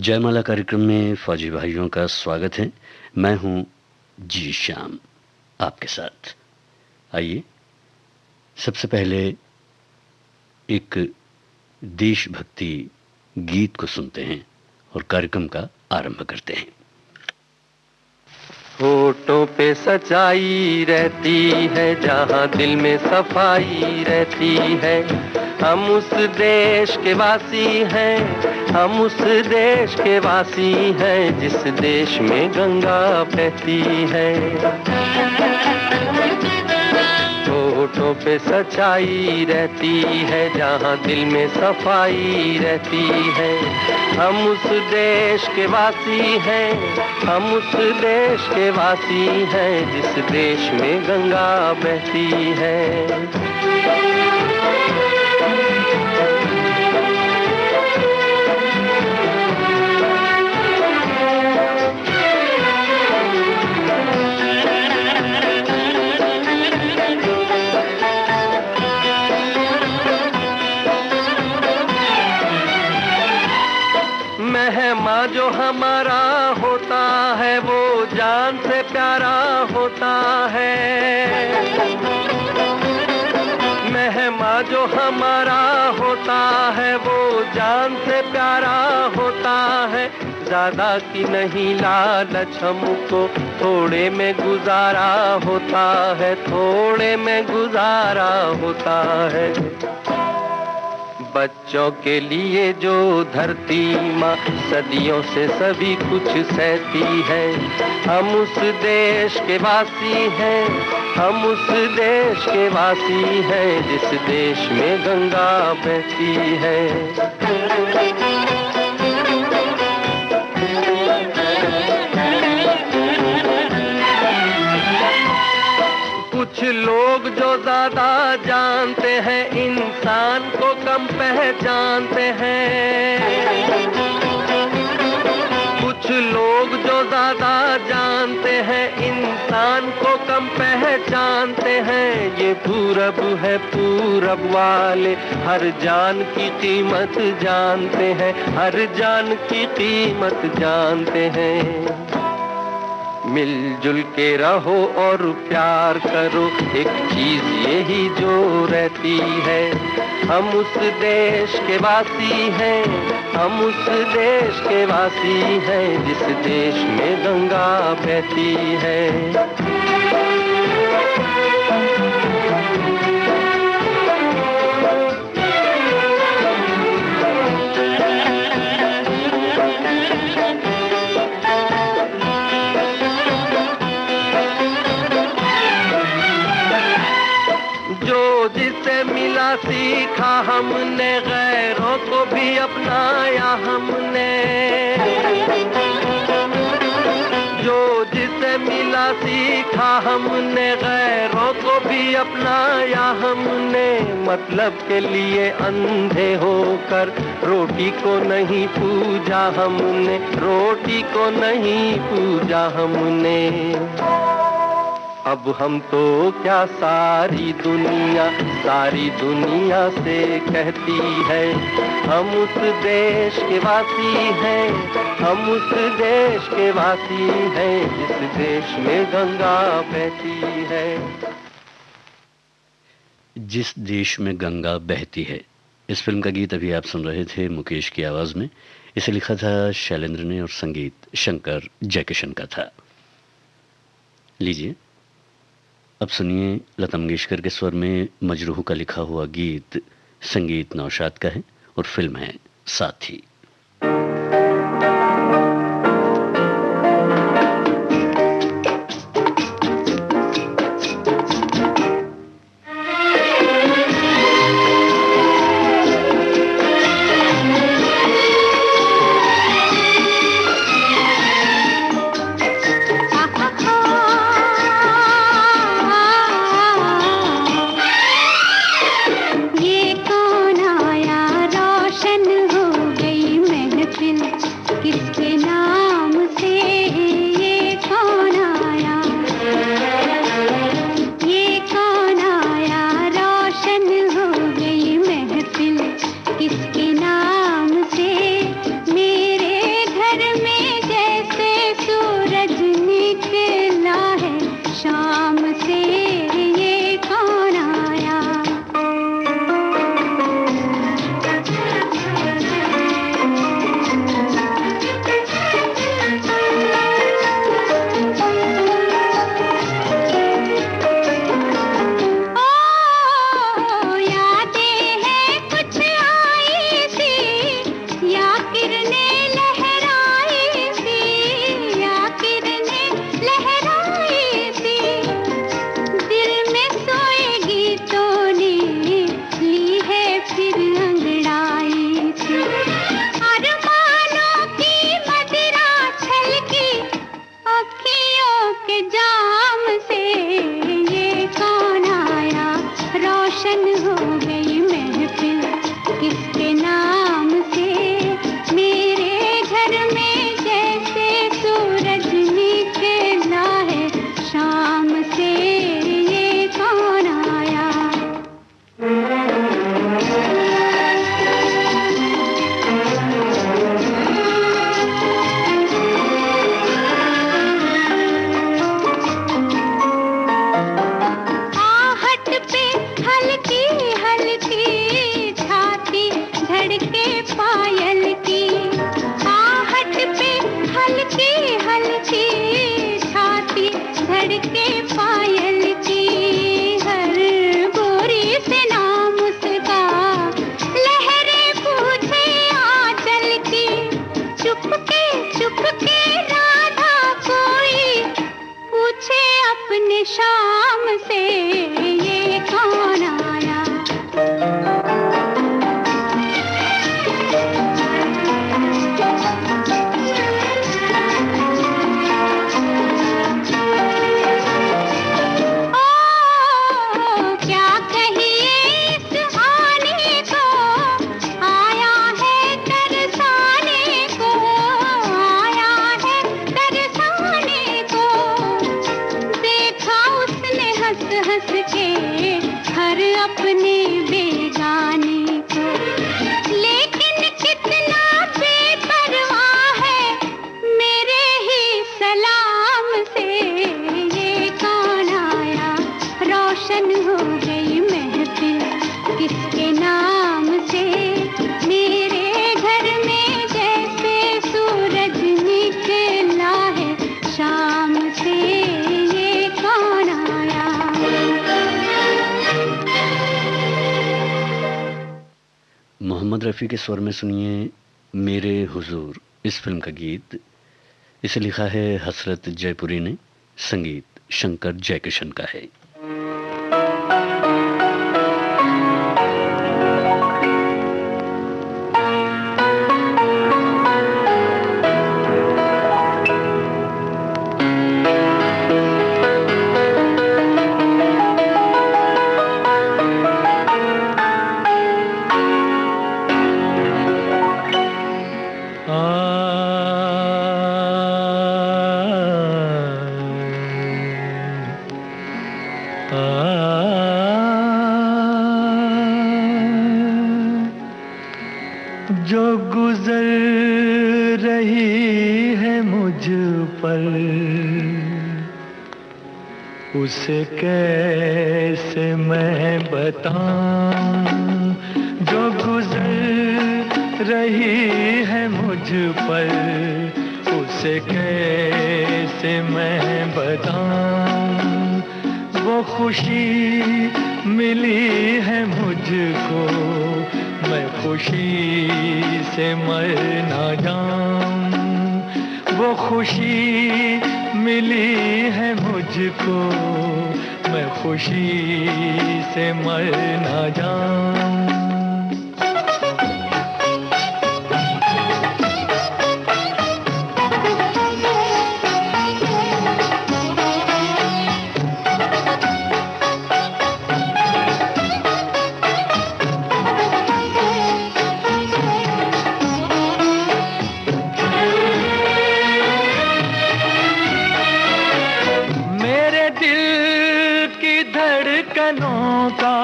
जयमाला कार्यक्रम में फौजी भाइयों का स्वागत है। मैं हूं जी श्याम आपके साथ। आइए सबसे पहले एक देशभक्ति गीत को सुनते हैं और कार्यक्रम का आरंभ करते हैं। होठों पे सच्चाई रहती है, जहाँ दिल में सफाई रहती है। हम उस देश के वासी हैं, हम उस देश के वासी हैं, जिस देश में गंगा बहती है। होठों पे सच्चाई रहती है, जहाँ दिल में सफाई रहती है। हम उस देश के वासी हैं, हम उस देश के वासी हैं, जिस देश में गंगा बहती है। मेहमा जो हमारा होता है, वो जान से प्यारा होता है। मेहमा जो हमारा होता है, वो जान से प्यारा होता है। ज्यादा की नहीं लालच हमको, थोड़े में गुजारा होता है, थोड़े में गुजारा होता है। बच्चों के लिए जो धरती माँ सदियों से सभी कुछ सहती है। हम उस देश के वासी हैं, हम उस देश के वासी हैं, जिस देश में गंगा बहती है। कुछ लोग जो ज्यादा जानते हैं, इंसान को कम पहचानते हैं। कुछ लोग जो ज्यादा जानते हैं, इंसान को कम पहचानते हैं। ये पूरब है, पूरब वाले हर जान की कीमत जानते हैं, हर जान की कीमत जानते हैं। मिलजुल के रहो और प्यार करो, एक चीज यही जो रहती है। हम उस देश के वासी हैं, हम उस देश के वासी हैं, जिस देश में गंगा बहती है। जिसे मिला सीखा हमने, गैरों को भी अपनाया हमने। जो जिसे मिला सीखा हमने, गैरों को भी अपनाया हमने। मतलब के लिए अंधे होकर रोटी को नहीं पूजा हमने, रोटी को नहीं पूजा हमने। अब हम तो क्या सारी दुनिया से कहती है। हम उस देश के वासी हैं, हम उस देश के वासी हैं, जिस देश में गंगा बहती है। जिस देश में गंगा बहती है, इस फिल्म का गीत अभी आप सुन रहे थे मुकेश की आवाज में। इसे लिखा था शैलेंद्र ने और संगीत शंकर जयकिशन का था। लीजिए अब सुनिए लता मंगेशकर के स्वर में मजरूह का लिखा हुआ गीत। संगीत नौशाद का है और फिल्म है साथी। ये कौन आया, रोशन हो गई हो गई महफिल किसके नाम से। मेरे घर में जैसे सूरज निकला है शाम से, ये कौन आया। धड़के पायल की हर गोरी से नाम उसका, लहरें पूछे आंचल की। चुपके राधा कोई पूछे अपने शाम से, ये कौन आया। हंस के हर अपने बेगाने को, लेकिन कितना बेपरवाह है मेरे ही सलाम से, ये कौन आया। रोशन हो गई महफिल किसके नाम से। मेरे घर में जैसे सूरज निकला है शाम से, ये कौन आया। मोहम्मद रफ़ी के स्वर में सुनिए मेरे हुजूर इस फिल्म का गीत। इसे लिखा है हसरत जयपुरी ने, संगीत शंकर जयकिशन का है। जो गुजर रही है मुझ पर उसे कैसे मैं बताऊं। जो गुजर रही है मुझ पर उसे कैसे मैं बताऊं। वो खुशी मिली है मुझको मैं खुशी से मर ना जाऊं। वो खुशी मिली है मुझको मैं खुशी से मर ना जाऊं। का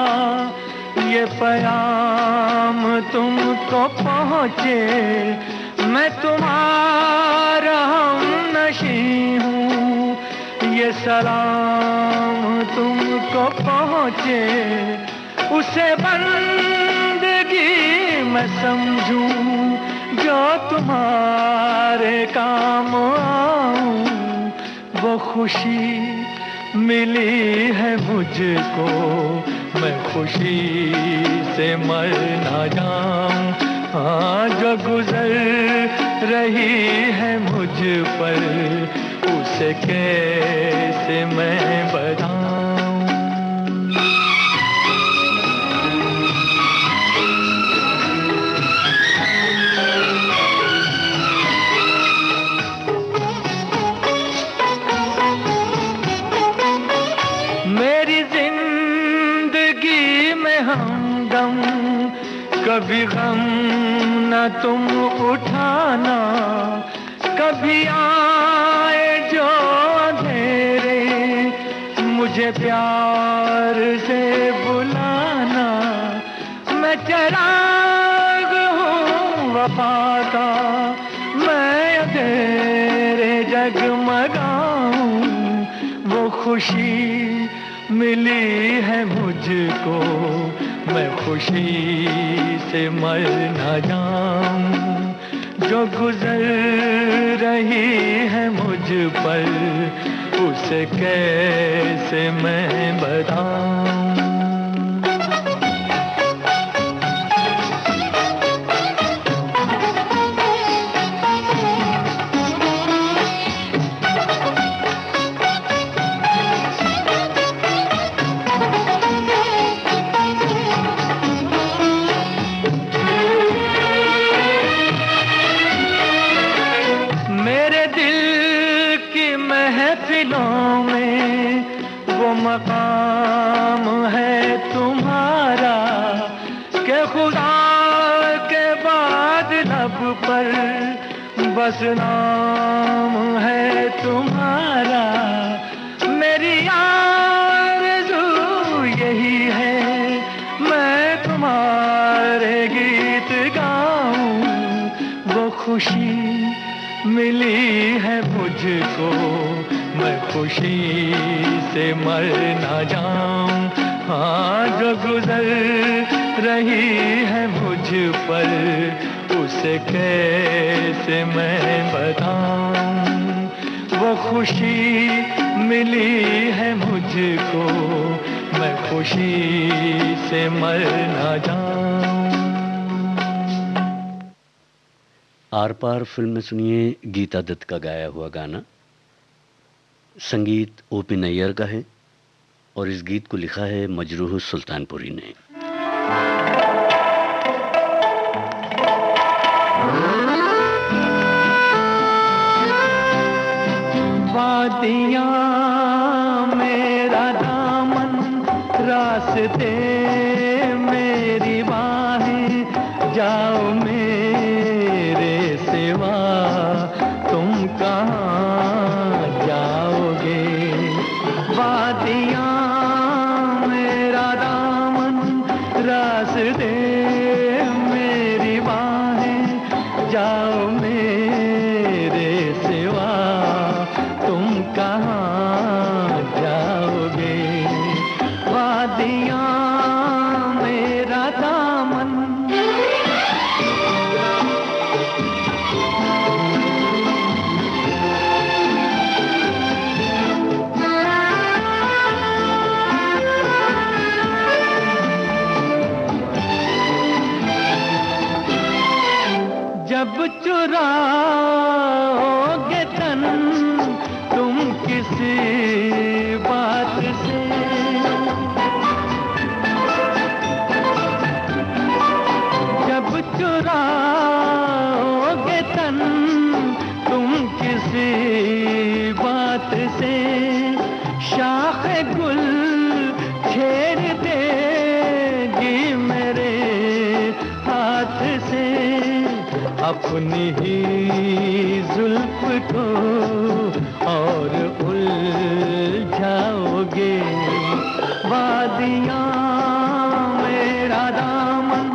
ये पैगाम तुमको पहुँचे, मैं तुम्हारा हमनशी हूँ। ये सलाम तुमको पहुँचे, उसे बंदगी मैं समझूं जो तुम्हारे काम आऊं। वो खुशी मिली है मुझको मैं खुशी से मर ना जाऊं। हाँ जो गुजर रही है मुझ पर उसे कैसे मैं बताऊं। हमदम, कभी गम न तुम उठाना, कभी आए जो अंधेरे मुझे प्यार से बुलाना। मैं चिराग हूँ वफा का, मैं अंधेरे जगमगाऊं। वो खुशी मिली है मुझको, मैं खुशी से मर न जाऊं। जो गुजर रही है मुझ पर, उसे कैसे मैं बताऊं। महफिलों में वो मकाम है तुम्हारा, के खुदा के बाद लब पर बस नाम है तुम्हारा। मेरी आरज़ू यही है, मैं तुम्हारे गीत गाऊं। वो खुशी मिली है मुझको, मैं खुशी से मर ना जाऊं। हाँ, जो गुजर रही है मुझ पर, उसे कैसे मैं बताऊं। वो खुशी मिली है मुझको, मैं खुशी से मर ना जाऊं। आर पार फिल्म में सुनिए गीता दत्त का गाया हुआ गाना। संगीत ओपी नैयर का है और इस गीत को लिखा है मजरूह सुल्तानपुरी ने। वादियाँ मेरा दामन, रास्ते मेरी बाहें, जाओ मेरे सिवा तुम कहाँ जाओगे। वादियाँ मेरा दामन, रास्ते मेरी बाहें, जाओ मेरे सिवा तुम कहाँ जाओगे। वादियाँ मेरा दामन। जब चुराओगे तन तुम किसी बात से, जब चुराओगे तन तुम किसी बात से, शाख गुल छेड़ देगी मेरे हाथ से। अपनी ही जुल्फ को और उलझाओगे। वादियाँ मेरा दामन,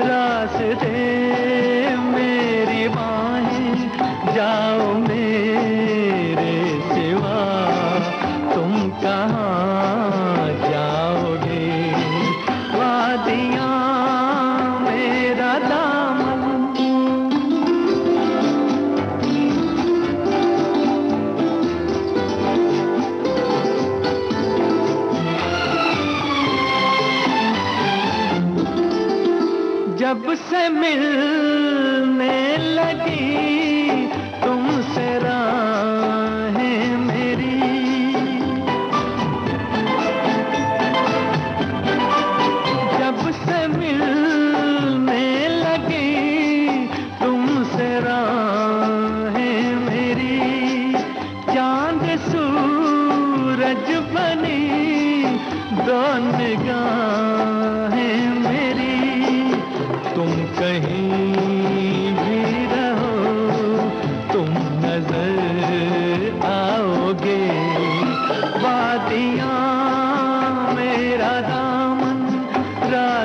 रास्ते मेरी बाहें, जाओ मेरे सिवा तुम कहाँ जाओगे। वादियाँ मेरा दामन। जब से मिलने लगी तुमसे राहें मेरी, जब से मिलने लगी तुमसे राहें मेरी, चांद सूरज बनी दो निगाहें मेरी।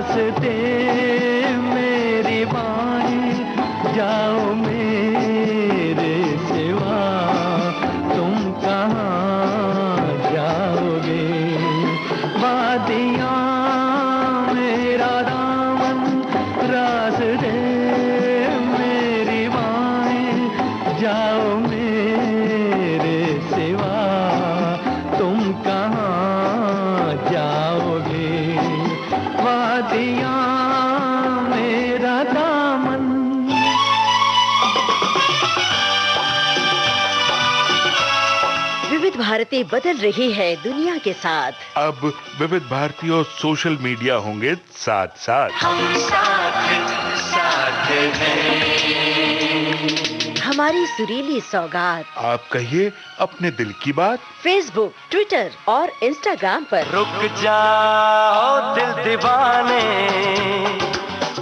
रास्ते मेरी बाहें जाओ मेरे सिवा तुम कहाँ जाओगे। वादियाँ मेरा दामन रास्ते मेरी बाहें जाओ मेरे सिवा तुम कहाँ जाओगे। वादियाँ मेरा दामन। विविध भारती बदल रही है दुनिया के साथ। अब विविध भारती और सोशल मीडिया होंगे साथ साथ। हम साथ साथ हैं। हमारी सुरीली सौगात आप कहिए अपने दिल की बात। फेसबुक, ट्विटर और इंस्टाग्राम पर। रुक जाओ दिल दीवाने,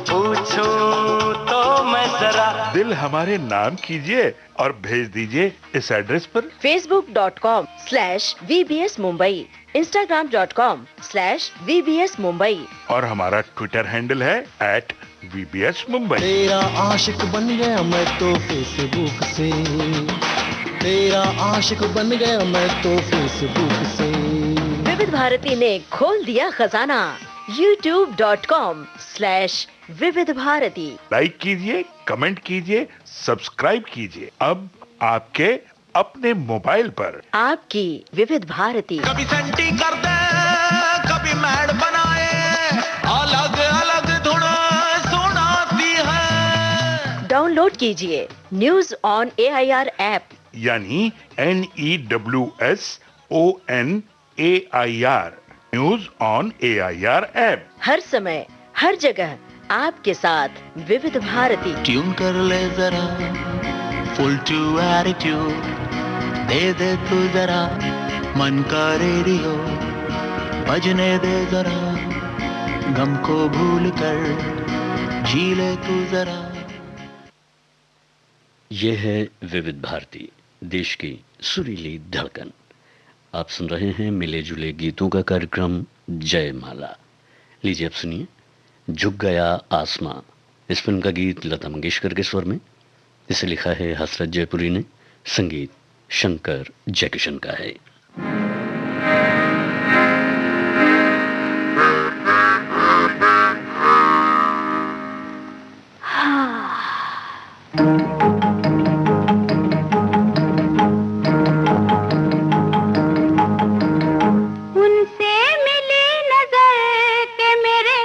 पूछूं तो मैं जरा। दिल हमारे नाम कीजिए और भेज दीजिए इस एड्रेस पर। facebook.com/VBS Mumbai, Instagram.com/VBS Mumbai और हमारा ट्विटर हैंडल है @VBS Mumbai। तेरा आशिक बन गया मैं तो फेसबुक से, तेरा आशिक बन गया मैं तो फेसबुक से। विविध भारती ने खोल दिया खजाना। youtube.com/विविध भारती। लाइक कीजिए, कमेंट कीजिए, सब्सक्राइब कीजिए। अब आपके अपने मोबाइल पर आपकी विविध भारती। कभी सेंटी कर दे, कभी मैड बनाए, अलग अलग धुन सुनाती है। डाउनलोड कीजिए न्यूज ऑन AIR ऐप। यानी NEWSONAIR news on AIR app. हर समय हर जगह आपके साथ विविध भारती। ट्यून कर ले जरा फुल टू एटीट्यूड, दे दे तू जरा मन का रेडियो, बजने दे जरा गम को भूल कर, जी ले तू जरा। ये है विविध भारती, देश की सुरीली धड़कन। आप सुन रहे हैं मिले जुले गीतों का कार्यक्रम जयमाला। लीजिए अब सुनिए झुक गया आसमां। इस फिल्म का गीत लता मंगेशकर के स्वर में। इसे लिखा है हसरत जयपुरी ने, संगीत शंकर जयकिशन का है। उनसे मिली नजर के मेरे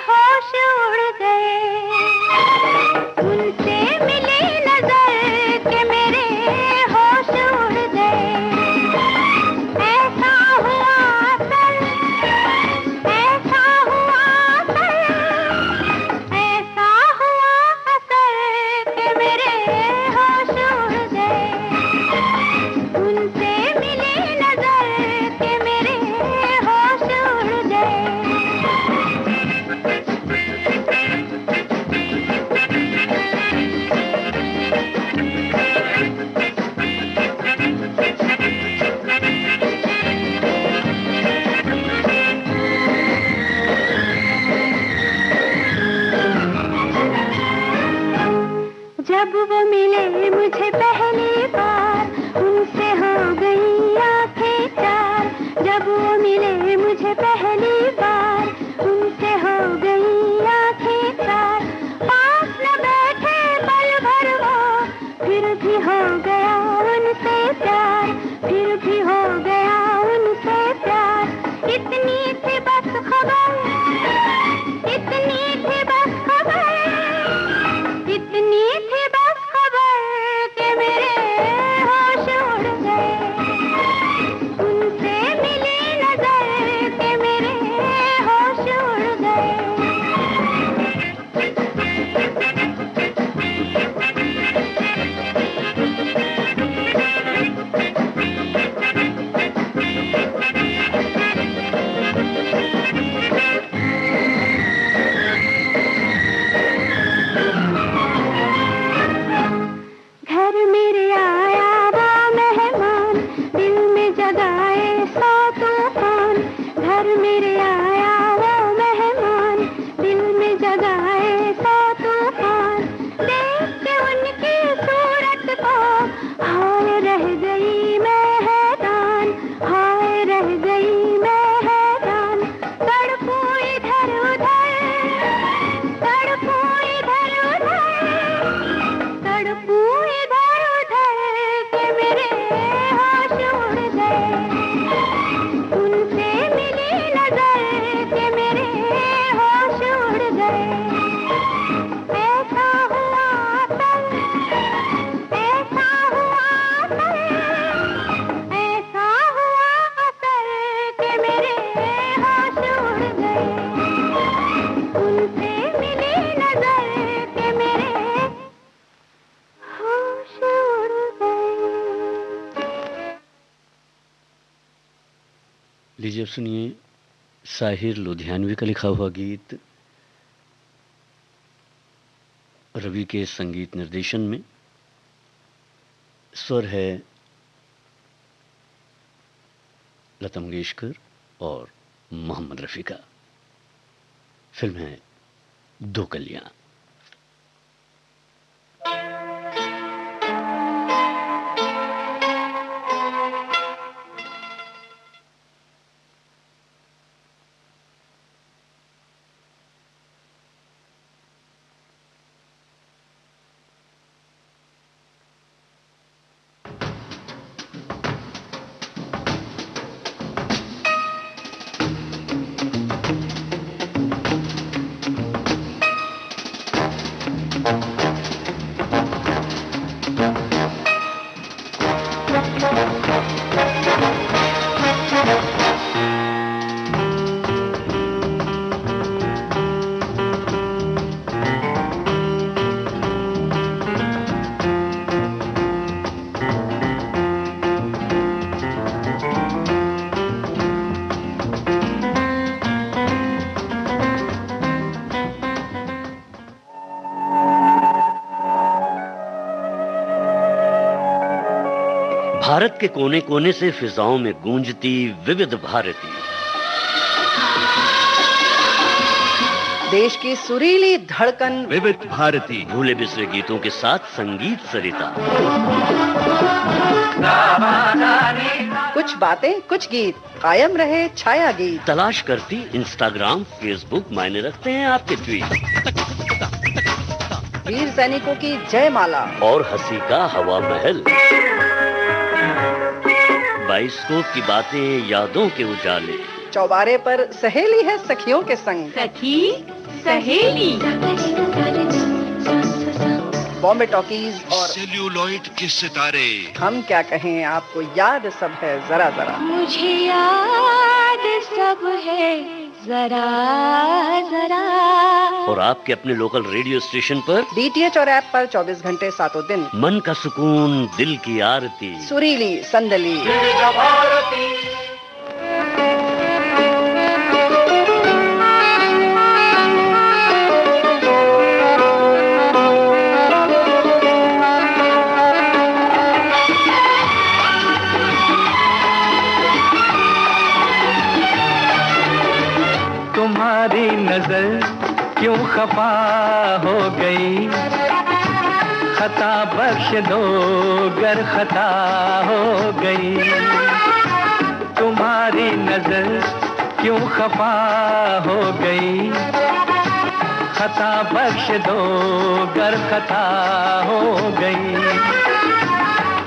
होश उड़ गए, उनसे मिली नजर के मेरे होश उड़ गए। ऐसा हुआ सर, ऐसा हुआ सर, ऐसा हुआ असर के मेरे होश उड़ गए। उनसे मिली नजर के मेरे होश उड़ गए। जब वो मिले मुझे पहली बार, उनसे हो गई आंखें चार। जब वो मिले मुझे पहली बार, उनसे हो गई आंखें चार। पास न बैठे पल भर वो, फिर भी हो गया उनसे प्यार, फिर भी हो गया उनसे प्यार। इतनी थी बस खबर, इतनी थी बस खबर, इतनी थी बस खबर के मेरे अब सुनिए साहिर लुधियानवी का लिखा हुआ गीत, रवि के संगीत निर्देशन में, स्वर है लता मंगेशकर और मोहम्मद रफ़ी का। फिल्म है दो कलियां। भारत के कोने कोने से फिजाओं में गूंजती विविध भारती, देश की सुरीली धड़कन विविध भारती, भूले बिसरे गीतों के साथ संगीत सरिता। कुछ बातें कुछ गीत, कायम रहे छाया गीत। तलाश करती इंस्टाग्राम फेसबुक, मायने रखते हैं आपके ट्वीट। वीर सैनिकों की जयमाला और हंसी का हवा महल, बाइस्कोप की बातें, यादों के उजाले। चौबारे पर सहेली है सखियों के संग, सखी सहेली। बॉम्बे टॉकीज और सेल्यूलॉइड के सितारे। हम क्या कहें, आपको याद सब है जरा जरा। मुझे याद सब है जरा जरा। और आपके अपने लोकल रेडियो स्टेशन पर, डीटीएच और ऐप पर 24 घंटे 7 दिन। मन का सुकून, दिल की आरती, सुरीली संदली। तुम्हारी नजर क्यों खफा हो गई, खता बख्श दो गर खता हो गई। तुम्हारी नजर क्यों खफा हो गई, खता बख्श दो गर खता हो गई।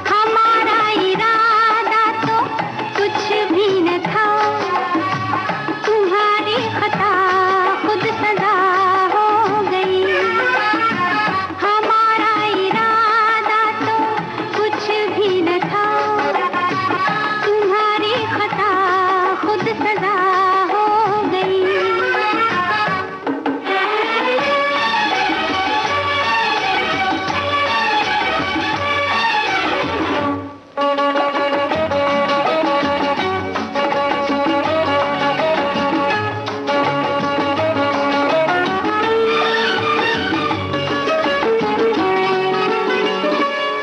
हमारा इरादा तो कुछ भी न था, तुम्हारी खता खुद सजा हो गई। हमारा इरादा तो कुछ भी न था, तुम्हारी खता खुद सजा हो गई।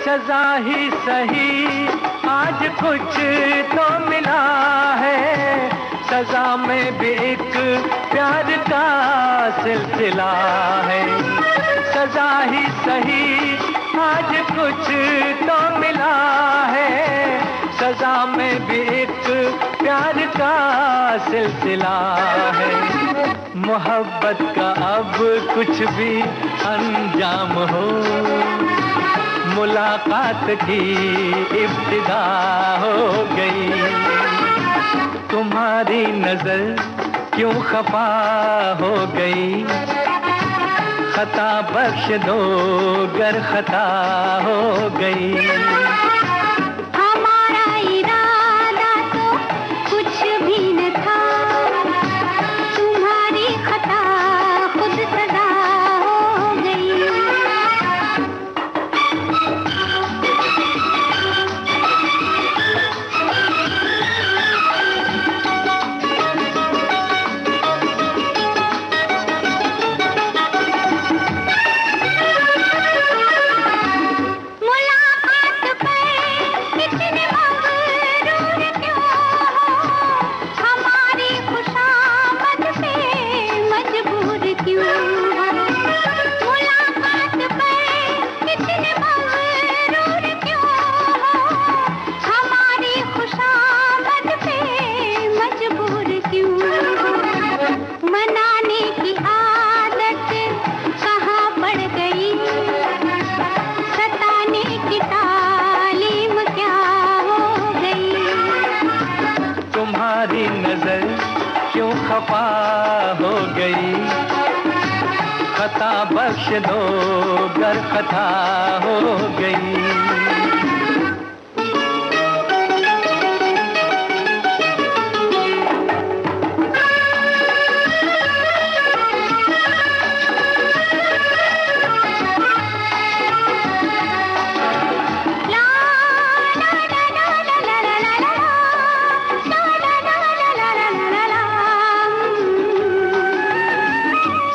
सजा ही सही आज कुछ तो मिला है, सजा में भी एक प्यार का सिलसिला है। सजा ही सही आज कुछ तो मिला है, सजा में भी एक प्यार का सिलसिला है। मोहब्बत का अब कुछ भी अंजाम हो, मुलाकात की इब्तिदा हो गई। तुम्हारी नजर क्यों खफा हो गई, खता बख्श दो गर खता हो गई। हमारा इरादा तो कुछ भी न था, तुम्हारी खता खुद सजा हो गई। खफा हो गई, खता बख्श दो गर खता हो गई।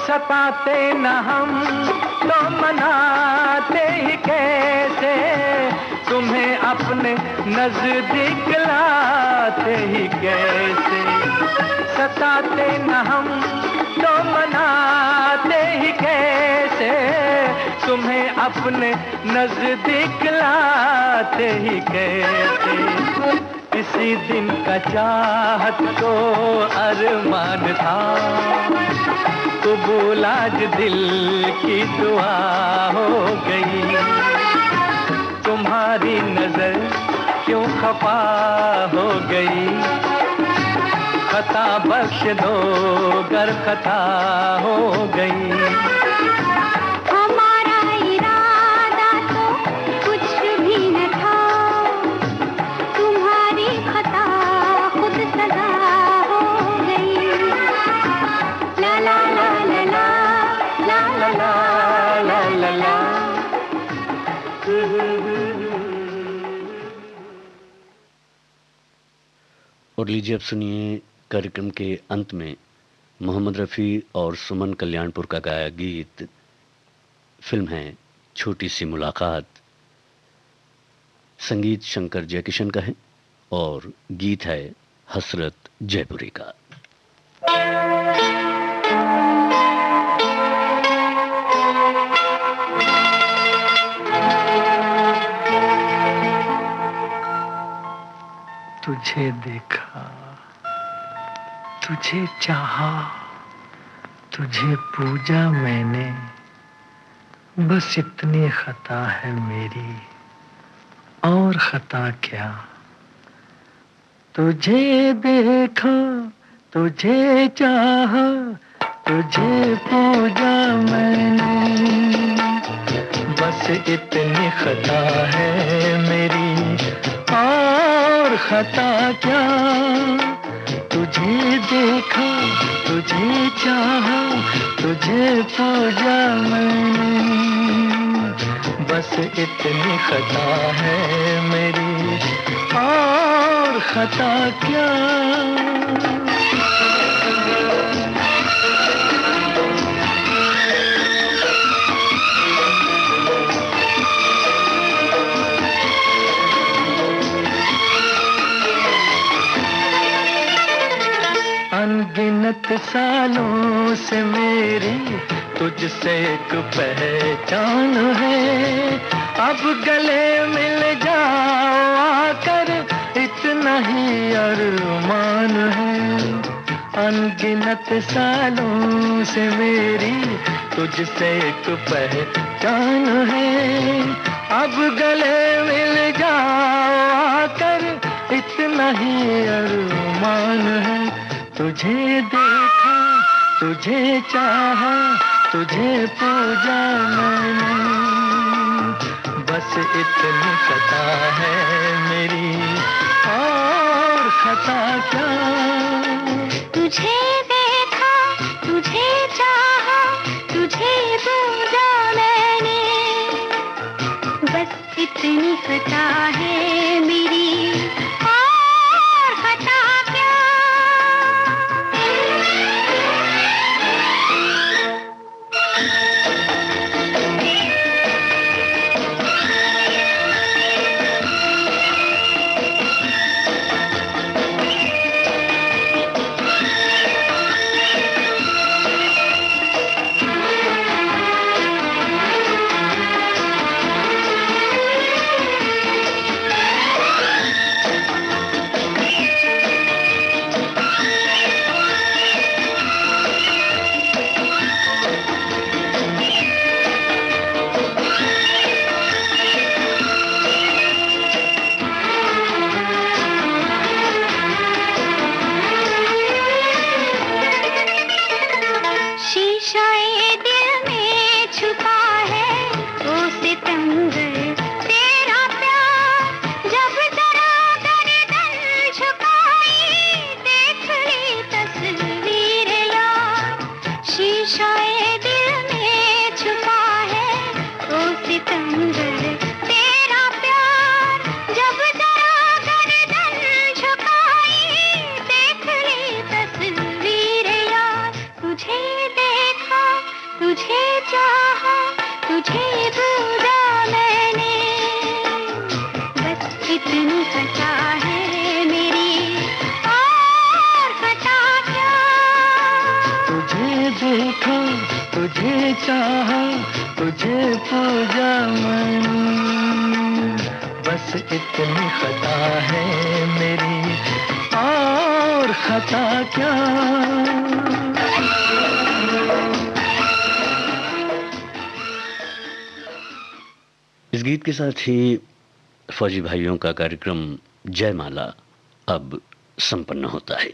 सताते न हम तो मनाते ही कैसे, तुम्हें अपने नजदीक लाते ही कैसे। सताते न हम तो मनाते ही कैसे, तुम्हें अपने नजदीक लाते ही कैसे। किसी दिन का चाहत को अरमान था, कबूल आज दिल की दुआ हो गई। तुम्हारी नजर क्यों खफा हो गई, खता बख्श दो गर खता हो गई। हमारा इरादा तो कुछ भी न था, तुम्हारी खता खुद सजा हो गई। ला ला ला ला ला ला ला ला ला ला। और लीजिए अब सुनिए कार्यक्रम के अंत में मोहम्मद रफ़ी और सुमन कल्याणपुर का गाया गीत। फिल्म है छोटी सी मुलाकात, संगीत शंकर जयकिशन का है और गीत है हसरत जयपुरी का। तुझे देखा, तुझे चाहा, तुझे पूजा मैंने, बस इतनी खता है मेरी, और खता क्या। तुझे देखा, तुझे चाहा, तुझे पूजा मैंने, बस इतनी खता है मेरी, और खता क्या। तुझे देखा, तुझे चाहा, तुझे पूजा मैंने, बस इतनी खता है मेरी, और खता क्या। अनगिनत सालों से मेरी तुझसे एक पहचान है, अब गले मिल जाओ आकर इतना ही अरमान है। अनगिनत सालों से मेरी तुझसे एक पहचान है, अब गले मिल जाओ आकर इतना ही अरमान है। तुझे देखा, तुझे चाहा, तुझे पूजा मैंने, बस इतनी खता है मेरी, और खता क्या। तुझे देखा, तुझे चाहा, तुझे पूजा मैंने, बस इतनी खता है मेरी, और खता क्या। सितमगर तेरा प्यार जब जरा गर्दन झुकाई देख ली तस्वीर यार शीशाए दिल में छुपा है ओ सितमगर तेरा प्यार जब जरा गर्दन झुकाई देख ली तस्वीर यार तुझे देखा तुझे चाहा तुझे ढूंढा मैंने बस इतनी खता है मेरी और खता क्या तुझे देखा तुझे चाहा तुझे पूजा मैंने बस इतनी खता है मेरी और खता क्या। इस गीत के साथ ही फौजी भाइयों का कार्यक्रम जयमाला अब संपन्न होता है।